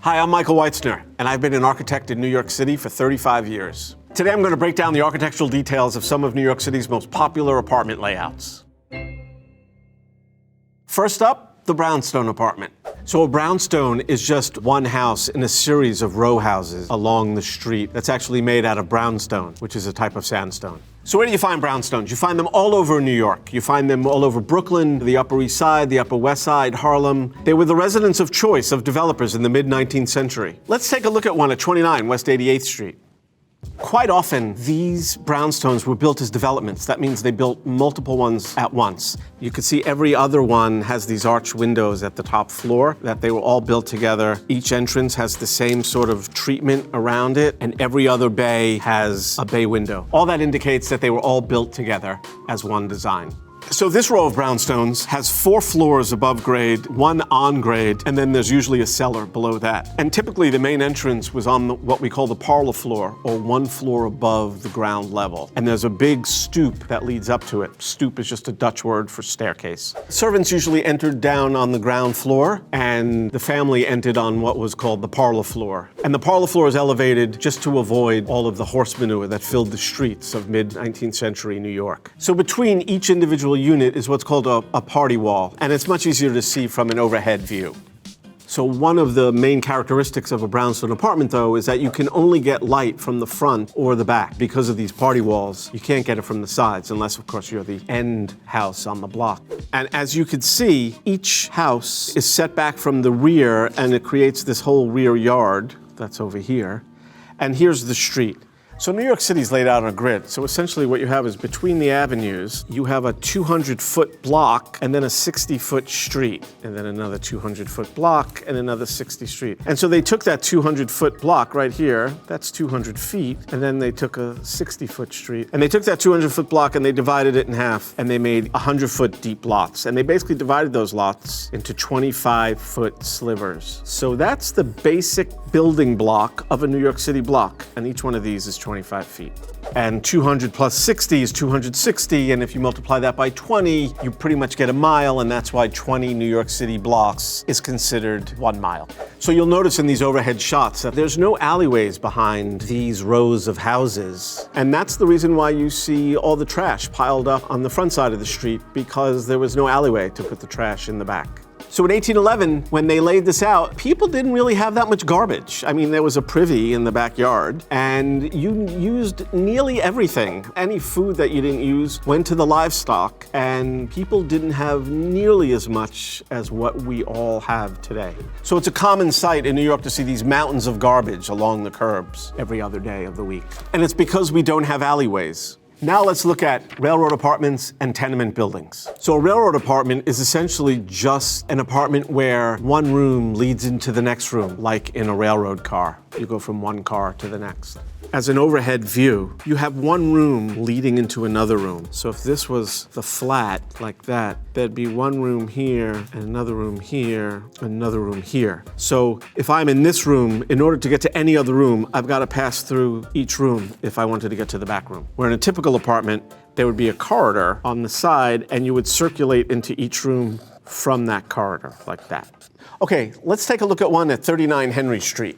Hi, I'm Michael Wyetzner, and I've been an architect in New York City for 35 years. Today I'm going to break down the architectural details of some of New York City's most popular apartment layouts. First up, the Brownstone apartment. So a brownstone is just one house in a series of row houses along the street that's actually made out of brownstone, which is a type of sandstone. So where do you find brownstones? You find them all over New York. You find them all over Brooklyn, the Upper East Side, the Upper West Side, Harlem. They were the residence of choice of developers in the mid-19th century. Let's take a look at one at 29 West 88th Street. Quite often, these brownstones were built as developments. That means they built multiple ones at once. You can see every other one has these arched windows at the top floor, that they were all built together. Each entrance has the same sort of treatment around it, and every other bay has a bay window. All that indicates that they were all built together as one design. So this row of brownstones has 4 floors above grade, 1 on grade, and then there's usually a cellar below that. And typically the main entrance was on what we call the parlor floor, or 1 floor above the ground level. And there's a big stoop that leads up to it. Stoop is just a Dutch word for staircase. Servants usually entered down on the ground floor, and the family entered on what was called the parlor floor. And the parlor floor is elevated just to avoid all of the horse manure that filled the streets of mid-19th century New York. So between each individual unit is what's called a party wall, and it's much easier to see from an overhead view. So one of the main characteristics of a brownstone apartment, though, is that you can only get light from the front or the back because of these party walls. You can't get it from the sides unless, of course, you're the end house on the block. And as you can see, each house is set back from the rear, and it creates this whole rear yard that's over here. And here's the street. So New York City is laid out on a grid. So essentially what you have is between the avenues, you have a 200-foot block and then a 60-foot street, and then another 200-foot block and another 60 street. And so they took that 200-foot block right here, that's 200 feet, and then they took a 60-foot street, and they took that 200-foot block and they divided it in half, and they made 100-foot deep lots. And they basically divided those lots into 25-foot slivers. So that's the basic building block of a New York City block, and each one of these is 25 feet. And 200 plus 60 is 260, and if you multiply that by 20, you pretty much get a mile, and that's why 20 New York City blocks is considered 1 mile. So you'll notice in these overhead shots that there's no alleyways behind these rows of houses, and that's the reason why you see all the trash piled up on the front side of the street, because there was no alleyway to put the trash in the back. So in 1811, when they laid this out, people didn't really have that much garbage. I mean, there was a privy in the backyard, and you used nearly everything. Any food that you didn't use went to the livestock, and people didn't have nearly as much as what we all have today. So it's a common sight in New York to see these mountains of garbage along the curbs every other day of the week. And it's because we don't have alleyways. Now let's look at railroad apartments and tenement buildings. So a railroad apartment is essentially just an apartment where one room leads into the next room, like in a railroad car. You go from one car to the next. As an overhead view, you have one room leading into another room. So if this was the flat like that, there'd be one room here, and another room here, another room here. So if I'm in this room, in order to get to any other room, I've got to pass through each room if I wanted to get to the back room. Where in a typical apartment, there would be a corridor on the side, and you would circulate into each room from that corridor, like that. Okay, let's take a look at one at 39 Henry Street.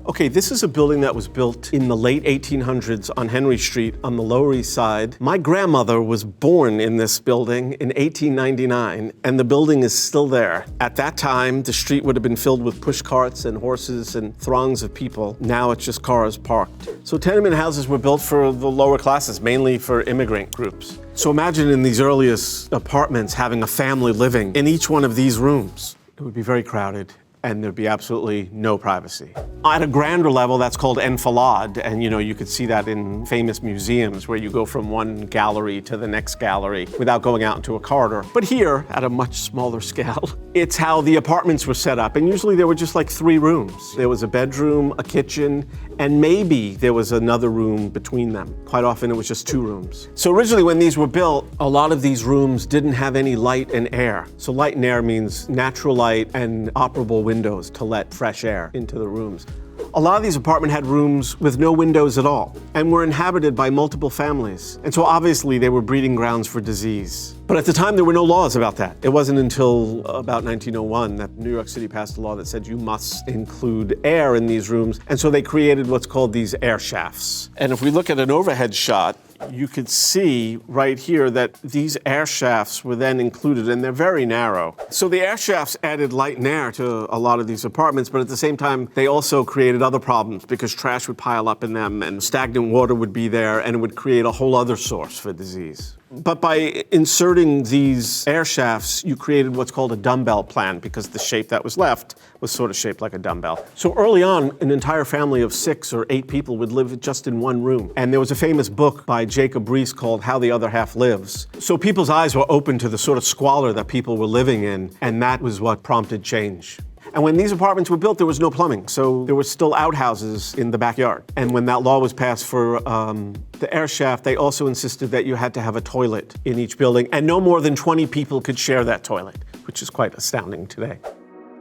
Okay, this is a building that was built in the late 1800s on Henry Street on the Lower East Side. My grandmother was born in this building in 1899, and the building is still there. At that time, the street would have been filled with push carts and horses and throngs of people. Now it's just cars parked. So tenement houses were built for the lower classes, mainly for immigrant groups. So imagine in these earliest apartments having a family living in each one of these rooms. It would be very crowded, and there'd be absolutely no privacy. At a grander level, that's called enfilade, and you could see that in famous museums where you go from one gallery to the next gallery without going out into a corridor. But here, at a much smaller scale, it's how the apartments were set up, and usually there were just like 3 rooms. There was a bedroom, a kitchen, and maybe there was another room between them. Quite often it was just 2 rooms. So originally when these were built, a lot of these rooms didn't have any light and air. So light and air means natural light and operable windows to let fresh air into the rooms. A lot of these apartments had rooms with no windows at all and were inhabited by multiple families. And so obviously they were breeding grounds for disease. But at the time there were no laws about that. It wasn't until about 1901 that New York City passed a law that said you must include air in these rooms. And so they created what's called these air shafts. And if we look at an overhead shot, you could see right here that these air shafts were then included, and they're very narrow. So the air shafts added light and air to a lot of these apartments, but at the same time, they also created other problems because trash would pile up in them and stagnant water would be there, and it would create a whole other source for disease. But by inserting these air shafts, you created what's called a dumbbell plan because the shape that was left was sort of shaped like a dumbbell. So early on, an entire family of 6 or 8 people would live just in one room. And there was a famous book by Jacob Riis called How the Other Half Lives. So people's eyes were open to the sort of squalor that people were living in, and that was what prompted change. And when these apartments were built, there was no plumbing, so there were still outhouses in the backyard. And when that law was passed for the air shaft, they also insisted that you had to have a toilet in each building, and no more than 20 people could share that toilet, which is quite astounding today.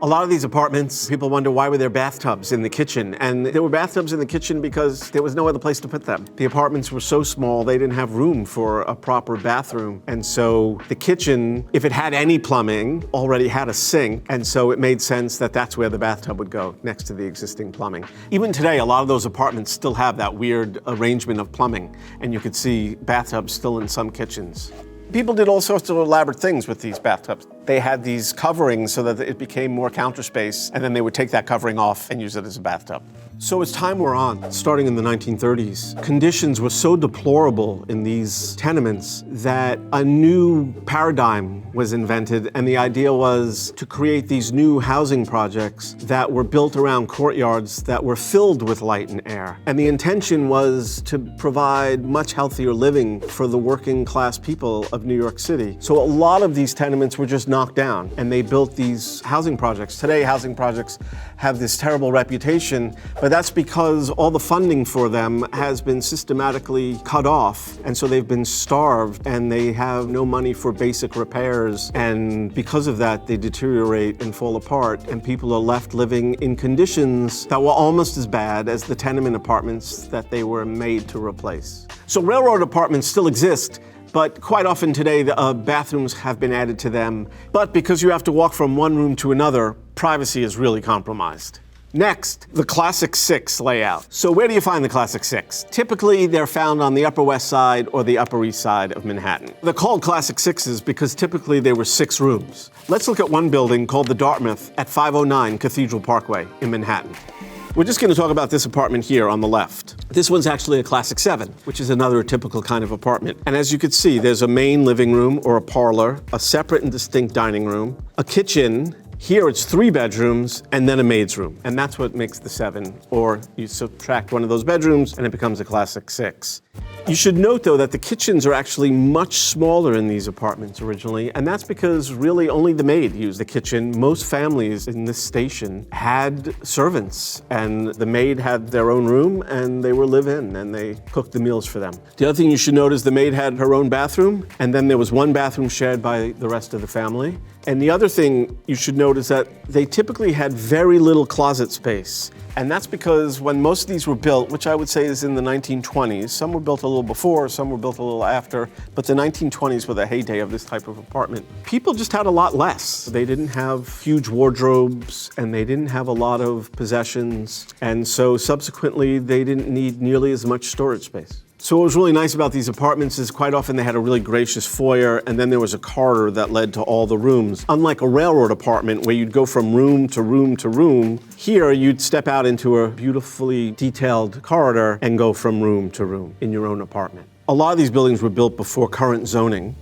A lot of these apartments, people wonder why were there bathtubs in the kitchen? And there were bathtubs in the kitchen because there was no other place to put them. The apartments were so small, they didn't have room for a proper bathroom. And so the kitchen, if it had any plumbing, already had a sink. And so it made sense that that's where the bathtub would go, next to the existing plumbing. Even today, a lot of those apartments still have that weird arrangement of plumbing. And you could see bathtubs still in some kitchens. People did all sorts of elaborate things with these bathtubs. They had these coverings so that it became more counter space, and then they would take that covering off and use it as a bathtub. So as time wore on, starting in the 1930s, conditions were so deplorable in these tenements that a new paradigm was invented, and the idea was to create these new housing projects that were built around courtyards that were filled with light and air. And the intention was to provide much healthier living for the working class people of New York City. So a lot of these tenements were just knocked down, and they built these housing projects. Today, housing projects have this terrible reputation, but that's because all the funding for them has been systematically cut off, and so they've been starved, and they have no money for basic repairs, and because of that, they deteriorate and fall apart, and people are left living in conditions that were almost as bad as the tenement apartments that they were made to replace. So railroad apartments still exist, but quite often today, bathrooms have been added to them. But because you have to walk from one room to another, privacy is really compromised. Next, the Classic 6 layout. So where do you find the Classic 6? Typically, they're found on the Upper West Side or the Upper East Side of Manhattan. They're called Classic 6s because typically there were 6 rooms. Let's look at one building called the Dartmouth at 509 Cathedral Parkway in Manhattan. We're just going to talk about this apartment here on the left. This one's actually a Classic 7, which is another typical kind of apartment. And as you can see, there's a main living room or a parlor, a separate and distinct dining room, a kitchen. Here it's 3 bedrooms and then a maid's room. And that's what makes the 7. Or you subtract one of those bedrooms and it becomes a Classic 6. You should note, though, that the kitchens are actually much smaller in these apartments originally, and that's because really only the maid used the kitchen. Most families in this station had servants, and the maid had their own room, and they were live-in, and they cooked the meals for them. The other thing you should note is the maid had her own bathroom, and then there was one bathroom shared by the rest of the family. And the other thing you should note is that they typically had very little closet space. And that's because when most of these were built, which I would say is in the 1920s, some were built a little before, some were built a little after, but the 1920s were the heyday of this type of apartment. People just had a lot less. They didn't have huge wardrobes, and they didn't have a lot of possessions, and so subsequently they didn't need nearly as much storage space. So what was really nice about these apartments is quite often they had a really gracious foyer, and then there was a corridor that led to all the rooms. Unlike a railroad apartment where you'd go from room to room to room, here you'd step out into a beautifully detailed corridor and go from room to room in your own apartment. A lot of these buildings were built before current zoning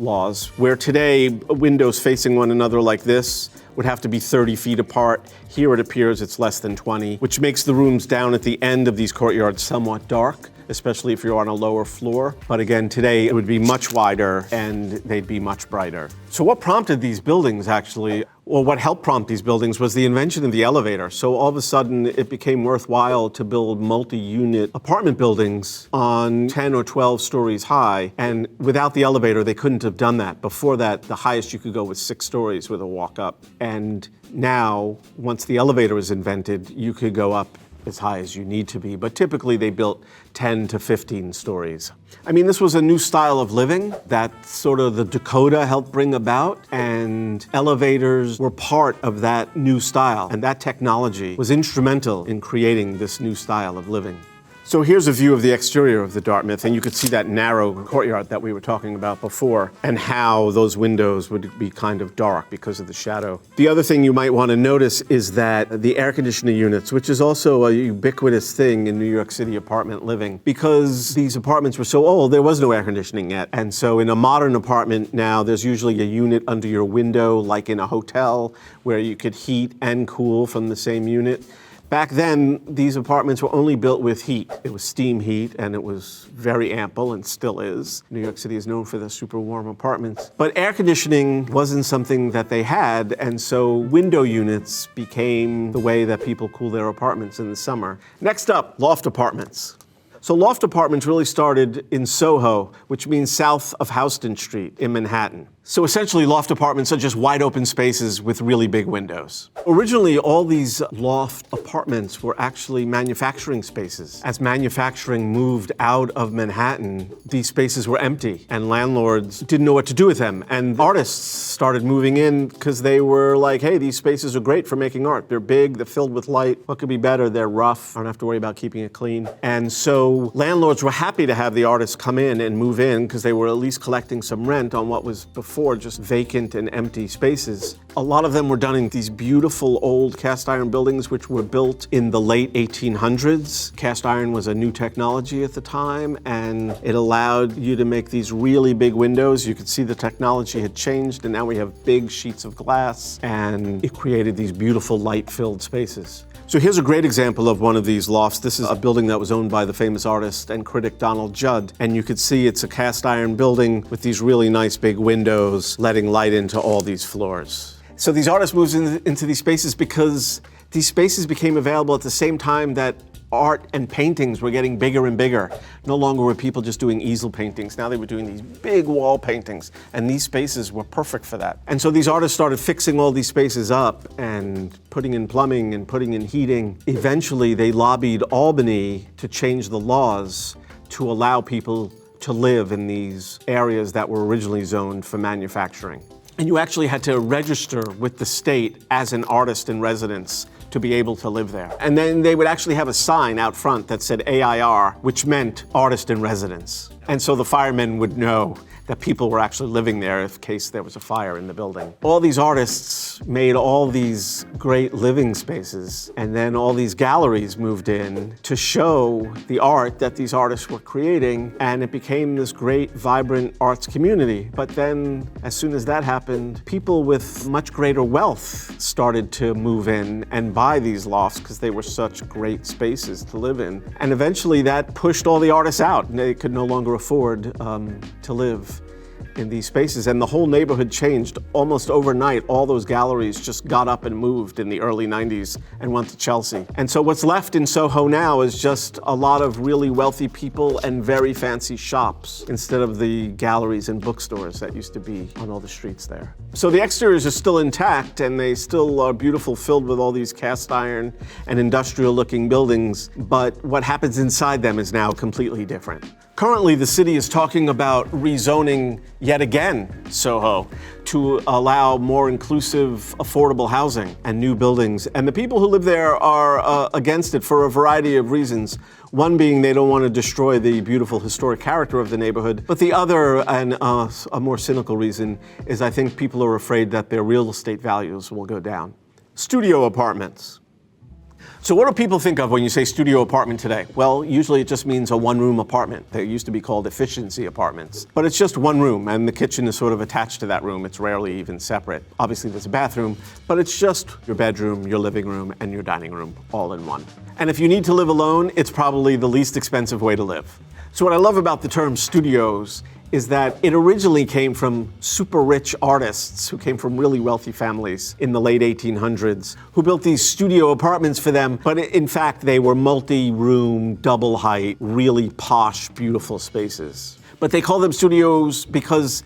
laws, where today windows facing one another like this would have to be 30 feet apart. Here it appears it's less than 20, which makes the rooms down at the end of these courtyards somewhat dark, especially if you're on a lower floor. But again, today it would be much wider and they'd be much brighter. So what prompted these buildings actually, or what helped prompt these buildings was the invention of the elevator. So all of a sudden it became worthwhile to build multi-unit apartment buildings on 10 or 12 stories high. And without the elevator, they couldn't have done that. Before that, the highest you could go was 6 stories with a walk up. And now, once the elevator was invented, you could go up as high as you need to be, but typically they built 10 to 15 stories. I mean, this was a new style of living that sort of the Dakota helped bring about, and elevators were part of that new style, and that technology was instrumental in creating this new style of living. So here's a view of the exterior of the Dartmouth, and you could see that narrow courtyard that we were talking about before, and how those windows would be kind of dark because of the shadow. The other thing you might want to notice is that the air conditioning units, which is also a ubiquitous thing in New York City apartment living, because these apartments were so old, there was no air conditioning yet. And so in a modern apartment now, there's usually a unit under your window, like in a hotel, where you could heat and cool from the same unit. Back then, these apartments were only built with heat. It was steam heat, and it was very ample, and still is. New York City is known for the super warm apartments. But air conditioning wasn't something that they had, and so window units became the way that people cool their apartments in the summer. Next up, loft apartments. So loft apartments really started in Soho, which means south of Houston Street in Manhattan. So essentially, loft apartments are just wide open spaces with really big windows. Originally, all these loft apartments were actually manufacturing spaces. As manufacturing moved out of Manhattan, these spaces were empty, and landlords didn't know what to do with them. And artists started moving in because they were like, hey, these spaces are great for making art. They're big, they're filled with light. What could be better? They're rough. I don't have to worry about keeping it clean. And so landlords were happy to have the artists come in and move in because they were at least collecting some rent on what was before just vacant and empty spaces. A lot of them were done in these beautiful old cast iron buildings which were built in the late 1800s. Cast iron was a new technology at the time, and it allowed you to make these really big windows. You could see the technology had changed, and now we have big sheets of glass, and it created these beautiful light-filled spaces. So here's a great example of one of these lofts. This is a building that was owned by the famous artist and critic Donald Judd. And you could see it's a cast iron building with these really nice big windows letting light into all these floors. So these artists moved into these spaces because these spaces became available at the same time that art and paintings were getting bigger and bigger. No longer were people just doing easel paintings. Now they were doing these big wall paintings, and these spaces were perfect for that. And so these artists started fixing all these spaces up and putting in plumbing and putting in heating. Eventually, they lobbied Albany to change the laws to allow people to live in these areas that were originally zoned for manufacturing. And you actually had to register with the state as an artist in residence to be able to live there. And then they would actually have a sign out front that said AIR, which meant artist in residence. And so the firemen would know that people were actually living there in case there was a fire in the building. All these artists made all these great living spaces, and then all these galleries moved in to show the art that these artists were creating, and it became this great, vibrant arts community. But then, as soon as that happened, people with much greater wealth started to move in and buy these lofts because they were such great spaces to live in. And eventually that pushed all the artists out, and they could no longer afford to live in these spaces. And the whole neighborhood changed almost overnight. All those galleries just got up and moved in the early 90s and went to Chelsea. And so what's left in Soho now is just a lot of really wealthy people and very fancy shops instead of the galleries and bookstores that used to be on all the streets there. So the exteriors are still intact, and they still are beautiful, filled with all these cast iron and industrial looking buildings, but what happens inside them is now completely different. Currently, the city is talking about rezoning yet again Soho to allow more inclusive, affordable housing and new buildings. And the people who live there are against it for a variety of reasons. One being they don't want to destroy the beautiful historic character of the neighborhood. But the other, and a more cynical reason, is I think people are afraid that their real estate values will go down. Studio apartments. So what do people think of when you say studio apartment today? Well, usually it just means a one-room apartment. They used to be called efficiency apartments. But it's just one room, and the kitchen is sort of attached to that room. It's rarely even separate. Obviously there's a bathroom, but it's just your bedroom, your living room, and your dining room all in one. And if you need to live alone, it's probably the least expensive way to live. So what I love about the term studios is that it originally came from super rich artists who came from really wealthy families in the late 1800s who built these studio apartments for them, but in fact they were multi-room, double height, really posh, beautiful spaces. But they called them studios because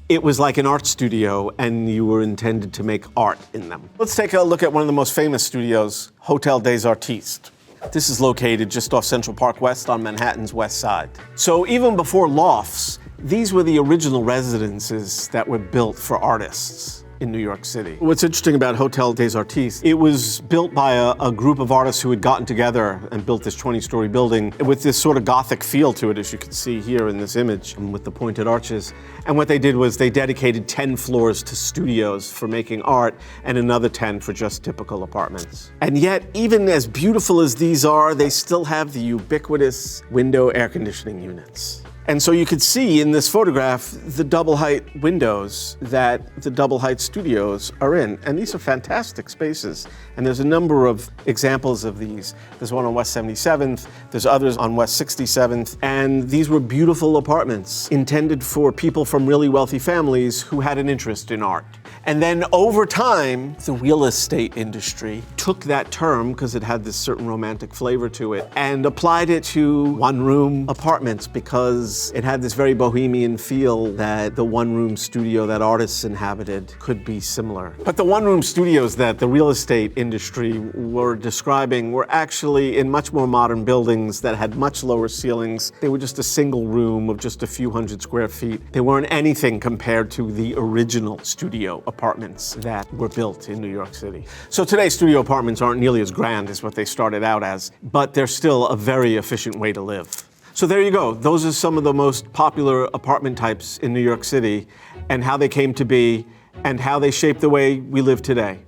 it was like an art studio and you were intended to make art in them. Let's take a look at one of the most famous studios, Hotel des Artistes. This is located just off Central Park West on Manhattan's west side. So even before lofts, these were the original residences that were built for artists in New York City. What's interesting about Hotel des Artistes, it was built by a group of artists who had gotten together and built this 20-story building with this sort of Gothic feel to it, as you can see here in this image, with the pointed arches. And what they did was they dedicated 10 floors to studios for making art and another 10 for just typical apartments. And yet, even as beautiful as these are, they still have the ubiquitous window air conditioning units. And so you could see in this photograph the double height windows that the double height studios are in. And these are fantastic spaces. And there's a number of examples of these. There's one on West 77th, there's others on West 67th. And these were beautiful apartments intended for people from really wealthy families who had an interest in art. And then over time, the real estate industry took that term, because it had this certain romantic flavor to it, and applied it to one-room apartments because it had this very bohemian feel that the one-room studio that artists inhabited could be similar. But the one-room studios that the real estate industry were describing were actually in much more modern buildings that had much lower ceilings. They were just a single room of just a few hundred square feet. They weren't anything compared to the original studio apartments that were built in New York City. So today, studio apartments aren't nearly as grand as what they started out as, but they're still a very efficient way to live. So there you go. Those are some of the most popular apartment types in New York City and how they came to be and how they shape the way we live today.